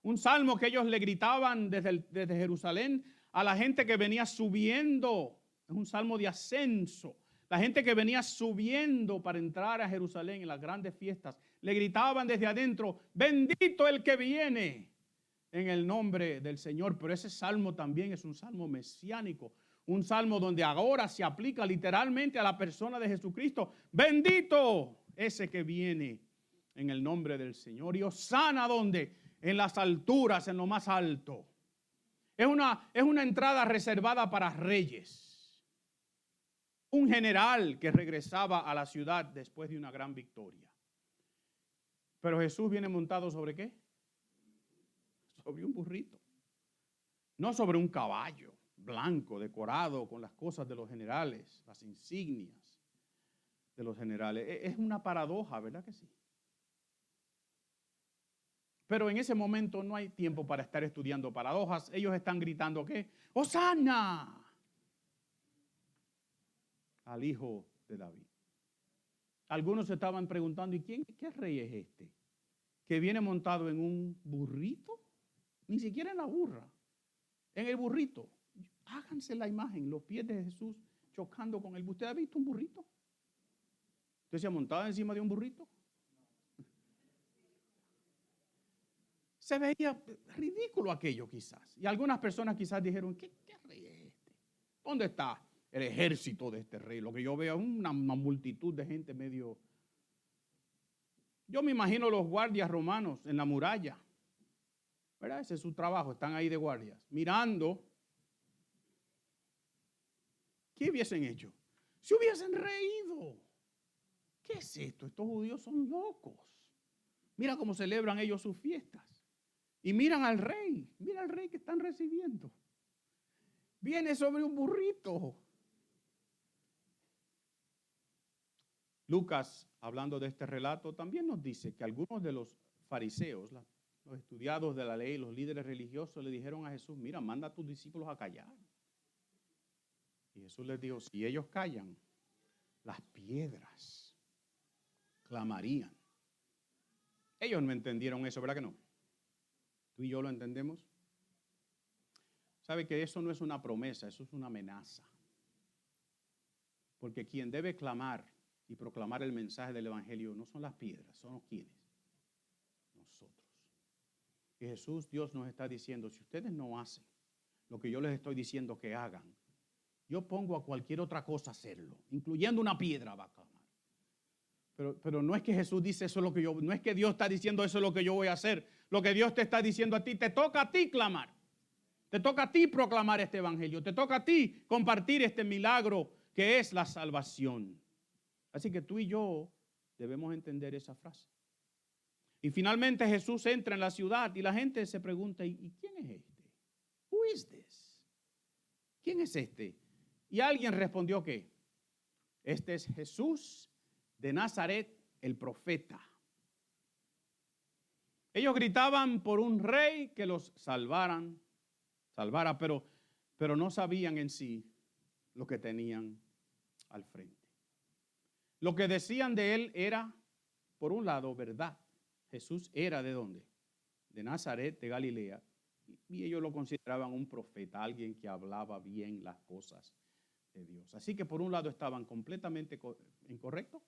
Un salmo que ellos le gritaban desde Jerusalén a la gente que venía subiendo. Es un salmo de ascenso. La gente que venía subiendo para entrar a Jerusalén en las grandes fiestas, le gritaban desde adentro, bendito el que viene en el nombre del Señor. Pero ese salmo también es un salmo mesiánico, un salmo donde ahora se aplica literalmente a la persona de Jesucristo. Bendito ese que viene en el nombre del Señor. Y hosana, ¿dónde? En las alturas, en lo más alto. Es una entrada reservada para reyes. Un general que regresaba a la ciudad después de una gran victoria. Pero Jesús viene montado ¿sobre qué? Sobre un burrito. No sobre un caballo blanco, decorado con las cosas de los generales, las insignias de los generales. Es una paradoja, ¿verdad que sí? Pero en ese momento no hay tiempo para estar estudiando paradojas. Ellos están gritando ¿qué? ¡Hosana! Al hijo de David. Algunos se estaban preguntando, ¿y qué rey es este? Que viene montado en un burrito, ni siquiera en la burra, en el burrito. Háganse la imagen, los pies de Jesús chocando con el burrito. ¿Usted ha visto un burrito? ¿Usted se ha montado encima de un burrito? Se veía ridículo aquello quizás. Y algunas personas quizás dijeron, ¿qué rey es este? ¿Dónde está el ejército de este rey? Lo que yo veo es una multitud de gente medio... Yo me imagino los guardias romanos en la muralla, ¿verdad? Ese es su trabajo, están ahí de guardias, mirando. ¿Qué hubiesen hecho? Se hubiesen reído. ¿Qué es esto? Estos judíos son locos. Mira cómo celebran ellos sus fiestas. Y miran al rey, mira al rey que están recibiendo. Viene sobre un burrito. Lucas, hablando de este relato, también nos dice que algunos de los fariseos, los estudiados de la ley, los líderes religiosos, le dijeron a Jesús, mira, manda a tus discípulos a callar. Y Jesús les dijo, si ellos callan, las piedras clamarían. Ellos no entendieron eso, ¿verdad que no? Tú y yo lo entendemos. ¿Sabe que eso no es una promesa, eso es una amenaza? Porque quien debe clamar y proclamar el mensaje del evangelio no son las piedras, son los quienes. Nosotros. Y Jesús, Dios nos está diciendo, si ustedes no hacen lo que yo les estoy diciendo que hagan, yo pongo a cualquier otra cosa a hacerlo, incluyendo una piedra va a clamar. Pero no es que Jesús dice eso es lo que yo, no es que Dios está diciendo eso es lo que yo voy a hacer. Lo que Dios te está diciendo a ti, te toca a ti clamar. Te toca a ti proclamar este evangelio. Te toca a ti compartir este milagro que es la salvación. Así que tú y yo debemos entender esa frase. Y finalmente Jesús entra en la ciudad y la gente se pregunta, ¿y quién es este? Who is this? ¿Quién es este? Y alguien respondió que este es Jesús de Nazaret, el profeta. Ellos gritaban por un rey que los salvara, pero no sabían en sí lo que tenían al frente. Lo que decían de él era, por un lado, verdad. Jesús era ¿de dónde? De Nazaret, de Galilea. Y ellos lo consideraban un profeta, alguien que hablaba bien las cosas de Dios. Así que por un lado estaban completamente correctos,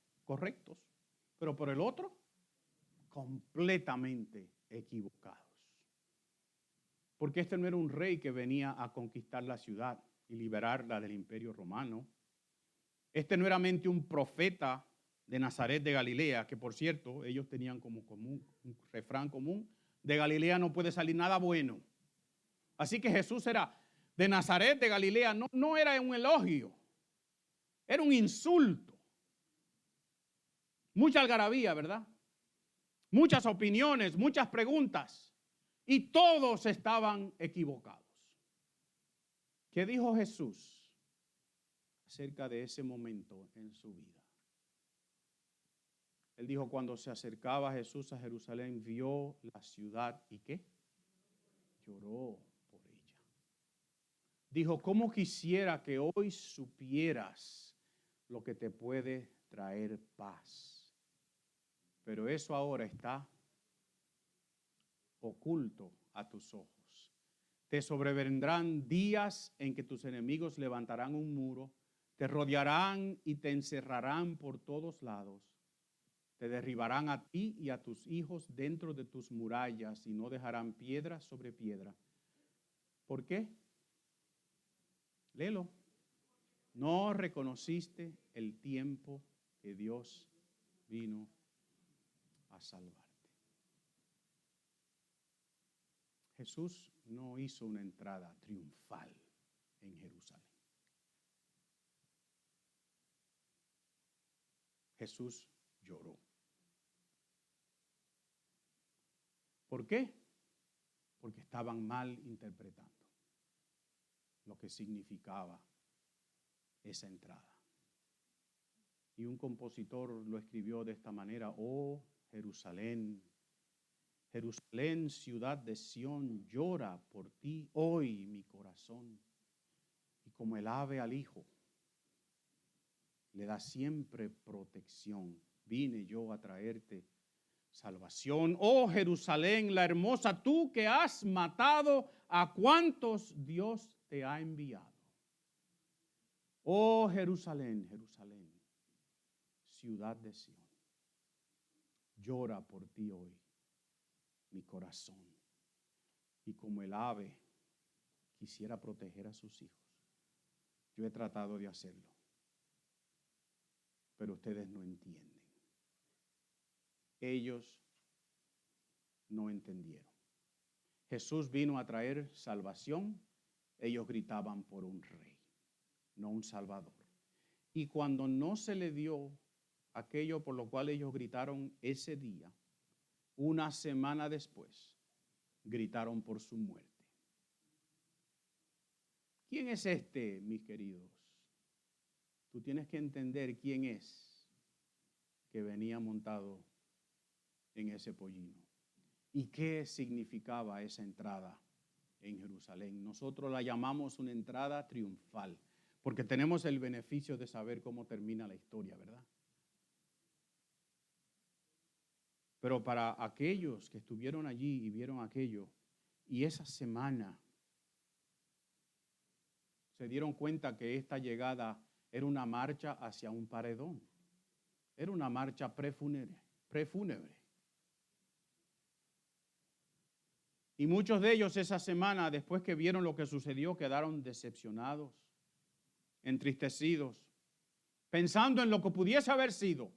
pero por el otro, completamente equivocados. Porque este no era un rey que venía a conquistar la ciudad y liberarla del imperio romano. Este no era mente un profeta de Nazaret de Galilea, que por cierto, ellos tenían como un refrán común, de Galilea no puede salir nada bueno. Así que Jesús era de Nazaret de Galilea, no era un elogio, era un insulto. Mucha algarabía, ¿verdad? Muchas opiniones, muchas preguntas, y todos estaban equivocados. ¿Qué dijo Jesús acerca de ese momento en su vida? Él dijo, cuando se acercaba Jesús a Jerusalén, vio la ciudad y ¿qué? Lloró por ella. Dijo, ¿cómo quisiera que hoy supieras lo que te puede traer paz? Pero eso ahora está oculto a tus ojos. Te sobrevendrán días en que tus enemigos levantarán un muro, te rodearán y te encerrarán por todos lados. Te derribarán a ti y a tus hijos dentro de tus murallas y no dejarán piedra sobre piedra. ¿Por qué? Léelo. No reconociste el tiempo que Dios vino a salvarte. Jesús no hizo una entrada triunfal en Jerusalén. Jesús lloró. ¿Por qué? Porque estaban mal interpretando lo que significaba esa entrada. Y un compositor lo escribió de esta manera: oh Jerusalén, Jerusalén, ciudad de Sión, llora por ti hoy mi corazón. Y como el ave al hijo, le da siempre protección. Vine yo a traerte salvación. Oh Jerusalén, la hermosa, tú que has matado a cuantos Dios te ha enviado. Oh Jerusalén, Jerusalén, ciudad de Sión, llora por ti hoy mi corazón. Y como el ave quisiera proteger a sus hijos, yo he tratado de hacerlo, pero ustedes no entienden. Ellos no entendieron. Jesús vino a traer salvación. Ellos gritaban por un rey, no un salvador. Y cuando no se le dio aquello por lo cual ellos gritaron ese día, una semana después, gritaron por su muerte. ¿Quién es este, mis queridos? Tú tienes que entender quién es que venía montado en ese pollino y qué significaba esa entrada en Jerusalén. Nosotros la llamamos una entrada triunfal porque tenemos el beneficio de saber cómo termina la historia, ¿verdad? Pero para aquellos que estuvieron allí y vieron aquello, y esa semana se dieron cuenta que esta llegada era una marcha hacia un paredón, era una marcha prefúnebre. Y muchos de ellos esa semana, después que vieron lo que sucedió, quedaron decepcionados, entristecidos, pensando en lo que pudiese haber sido.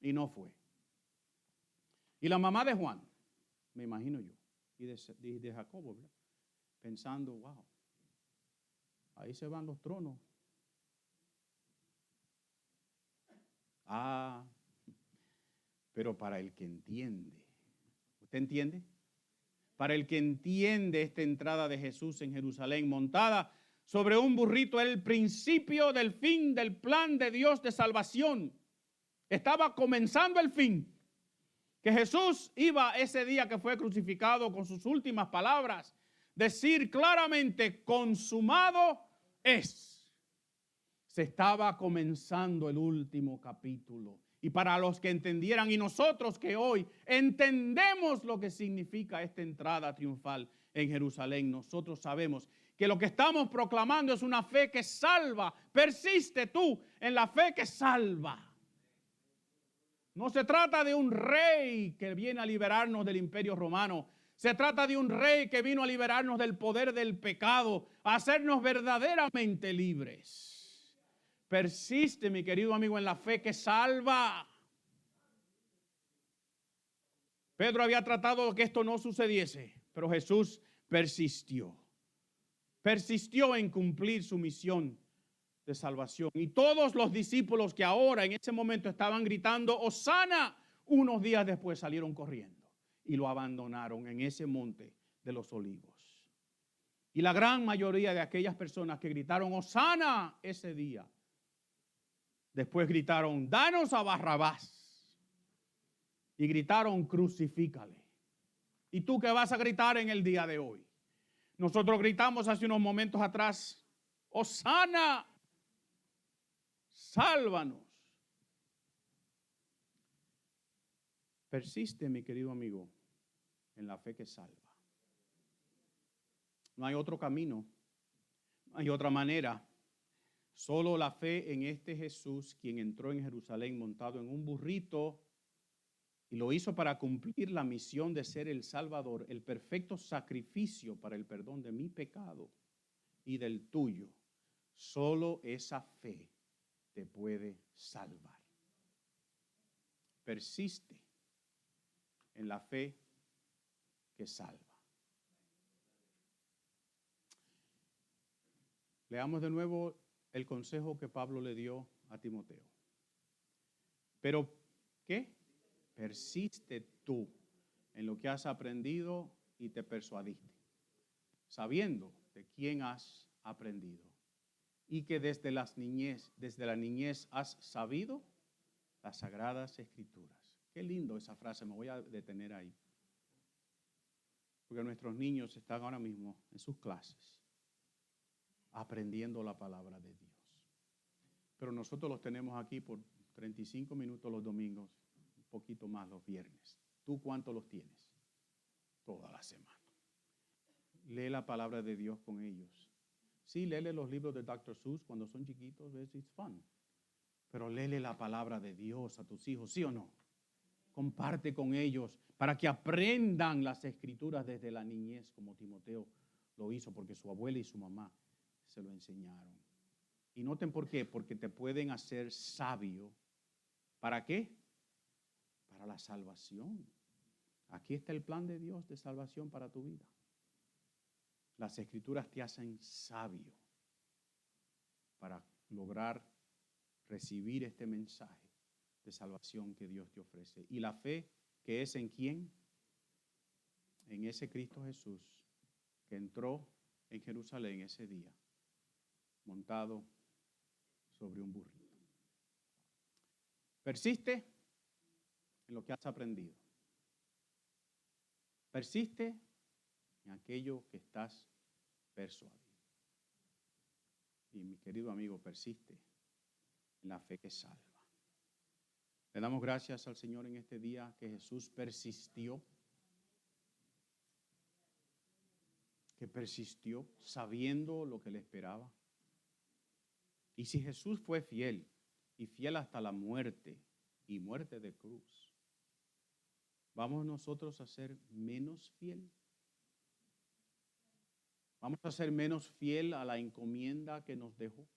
Y no fue. Y la mamá de Juan, me imagino yo, y de Jacobo, ¿verdad? Pensando, wow, ahí se van los tronos. Ah, pero para el que entiende, ¿usted entiende? Para el que entiende esta entrada de Jesús en Jerusalén, montada sobre un burrito, el principio del fin del plan de Dios de salvación. Estaba comenzando el fin. Que Jesús iba ese día que fue crucificado con sus últimas palabras, decir claramente, consumado es. Se estaba comenzando el último capítulo. Y para los que entendieran, y nosotros que hoy entendemos lo que significa esta entrada triunfal en Jerusalén, nosotros sabemos que lo que estamos proclamando es una fe que salva. Persiste tú en la fe que salva. No se trata de un rey que viene a liberarnos del imperio romano. Se trata de un rey que vino a liberarnos del poder del pecado, a hacernos verdaderamente libres. Persiste, mi querido amigo, en la fe que salva. Pedro había tratado de que esto no sucediese, pero Jesús persistió. Persistió en cumplir su misión de salvación. Y todos los discípulos que ahora en ese momento estaban gritando Hosana, unos días después salieron corriendo y lo abandonaron en ese monte de los olivos. Y la gran mayoría de aquellas personas que gritaron Hosana ese día, después gritaron danos a Barrabás y gritaron crucifícale. ¿Y tú qué vas a gritar en el día de hoy? Nosotros gritamos hace unos momentos atrás Hosana, sálvanos. Persiste, mi querido amigo, en la fe que salva. No hay otro camino, no hay otra manera. Solo la fe en este Jesús, quien entró en Jerusalén montado en un burrito y lo hizo para cumplir la misión de ser el Salvador, el perfecto sacrificio para el perdón de mi pecado y del tuyo. Solo esa fe te puede salvar. Persiste en la fe que salva. Leamos de nuevo el consejo que Pablo le dio a Timoteo. Pero, ¿qué? Persiste tú en lo que has aprendido y te persuadiste, sabiendo de quién has aprendido y que desde la niñez has sabido las sagradas escrituras. Qué lindo esa frase, me voy a detener ahí. Porque nuestros niños están ahora mismo en sus clases aprendiendo la palabra de Dios. Pero nosotros los tenemos aquí por 35 minutos los domingos, un poquito más los viernes. ¿Tú cuántos los tienes? Toda la semana. Lee la palabra de Dios con ellos. Sí, léele los libros de Dr. Seuss cuando son chiquitos, it's fun. Pero léele la palabra de Dios a tus hijos, ¿sí o no? Comparte con ellos para que aprendan las escrituras desde la niñez, como Timoteo lo hizo, porque su abuela y su mamá se lo enseñaron. Y noten por qué, porque te pueden hacer sabio. ¿Para qué? Para la salvación. Aquí está el plan de Dios de salvación para tu vida. Las escrituras te hacen sabio para lograr recibir este mensaje de salvación que Dios te ofrece. Y la fe que es en quién, en ese Cristo Jesús que entró en Jerusalén ese día, montado sobre un burrito. Persiste en lo que has aprendido. Persiste en aquello que estás persuadido. Y mi querido amigo, persiste en la fe que salva. Le damos gracias al Señor en este día que Jesús persistió, sabiendo lo que le esperaba. Y si Jesús fue fiel, y fiel hasta la muerte, y muerte de cruz, ¿vamos nosotros a ser menos fiel? Vamos a ser menos fiel a la encomienda que nos dejó,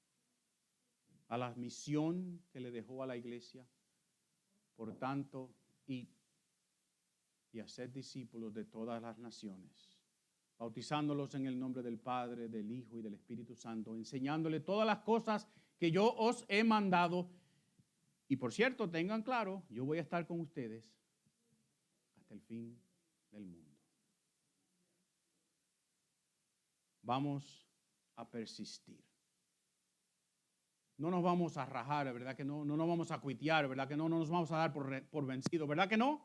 a la misión que le dejó a la iglesia. Por tanto, id y haced discípulos de todas las naciones, bautizándolos en el nombre del Padre, del Hijo y del Espíritu Santo, enseñándole todas las cosas que yo os he mandado. Y por cierto, tengan claro, yo voy a estar con ustedes hasta el fin del mundo. Vamos a persistir. No nos vamos a rajar, ¿verdad que no? No nos vamos a cuitear, ¿verdad que no? No nos vamos a dar por vencidos, ¿verdad que no?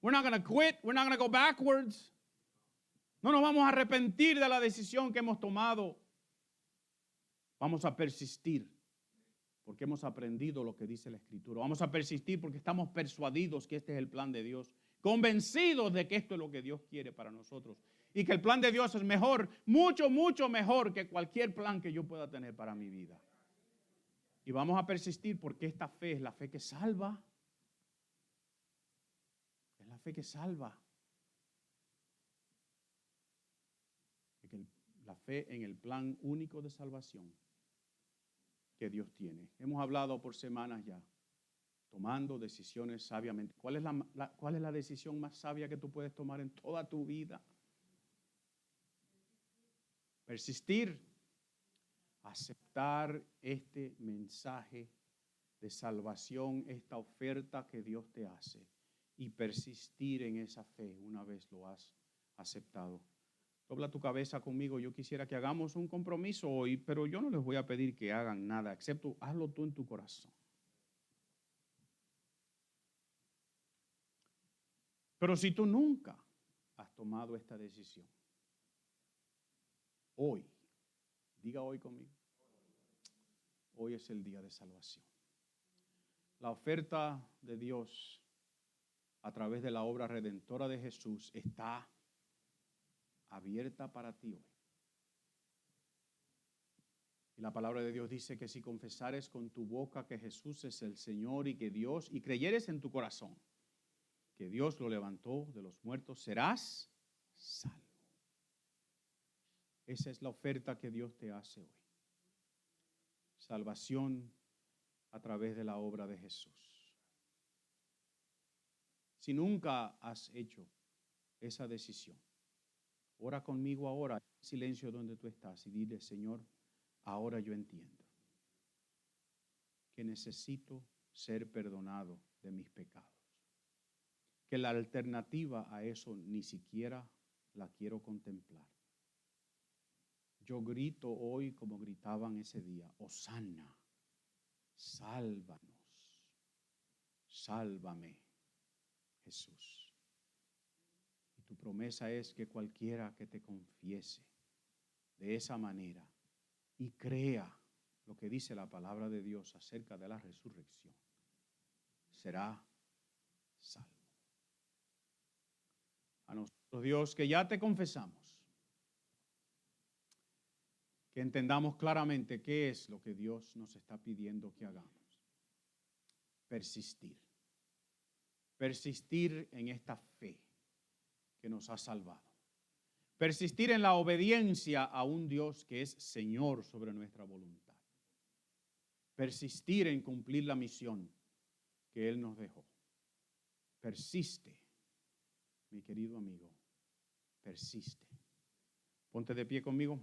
We're not going to quit. We're not going to go backwards. No nos vamos a arrepentir de la decisión que hemos tomado. Vamos a persistir porque hemos aprendido lo que dice la Escritura. Vamos a persistir porque estamos persuadidos que este es el plan de Dios. Convencidos de que esto es lo que Dios quiere para nosotros. Y que el plan de Dios es mejor, mucho, mucho mejor que cualquier plan que yo pueda tener para mi vida. Y vamos a persistir porque esta fe es la fe que salva. Es la fe que salva. La fe en el plan único de salvación que Dios tiene. Hemos hablado por semanas ya, tomando decisiones sabiamente. ¿Cuál es la decisión más sabia que tú puedes tomar en toda tu vida? Persistir, aceptar este mensaje de salvación, esta oferta que Dios te hace y persistir en esa fe una vez lo has aceptado. Dobla tu cabeza conmigo. Yo quisiera que hagamos un compromiso hoy, pero yo no les voy a pedir que hagan nada, excepto hazlo tú en tu corazón. Pero si tú nunca has tomado esta decisión, hoy, diga hoy conmigo, hoy es el día de salvación. La oferta de Dios a través de la obra redentora de Jesús está abierta para ti hoy. Y la palabra de Dios dice que si confesares con tu boca que Jesús es el Señor y que Dios, y creyeres en tu corazón que Dios lo levantó de los muertos, serás salvo. Esa es la oferta que Dios te hace hoy. Salvación a través de la obra de Jesús. Si nunca has hecho esa decisión, ora conmigo ahora, en silencio donde tú estás, y dile: Señor, ahora yo entiendo que necesito ser perdonado de mis pecados. Que la alternativa a eso ni siquiera la quiero contemplar. Yo grito hoy como gritaban ese día: Hosanna, sálvanos, sálvame, Jesús. Y tu promesa es que cualquiera que te confiese de esa manera y crea lo que dice la palabra de Dios acerca de la resurrección, será salvo. A nosotros, Dios, que ya te confesamos, que entendamos claramente qué es lo que Dios nos está pidiendo que hagamos. Persistir. Persistir en esta fe que nos ha salvado. Persistir en la obediencia a un Dios que es Señor sobre nuestra voluntad. Persistir en cumplir la misión que Él nos dejó. Persiste, mi querido amigo, persiste. Ponte de pie conmigo.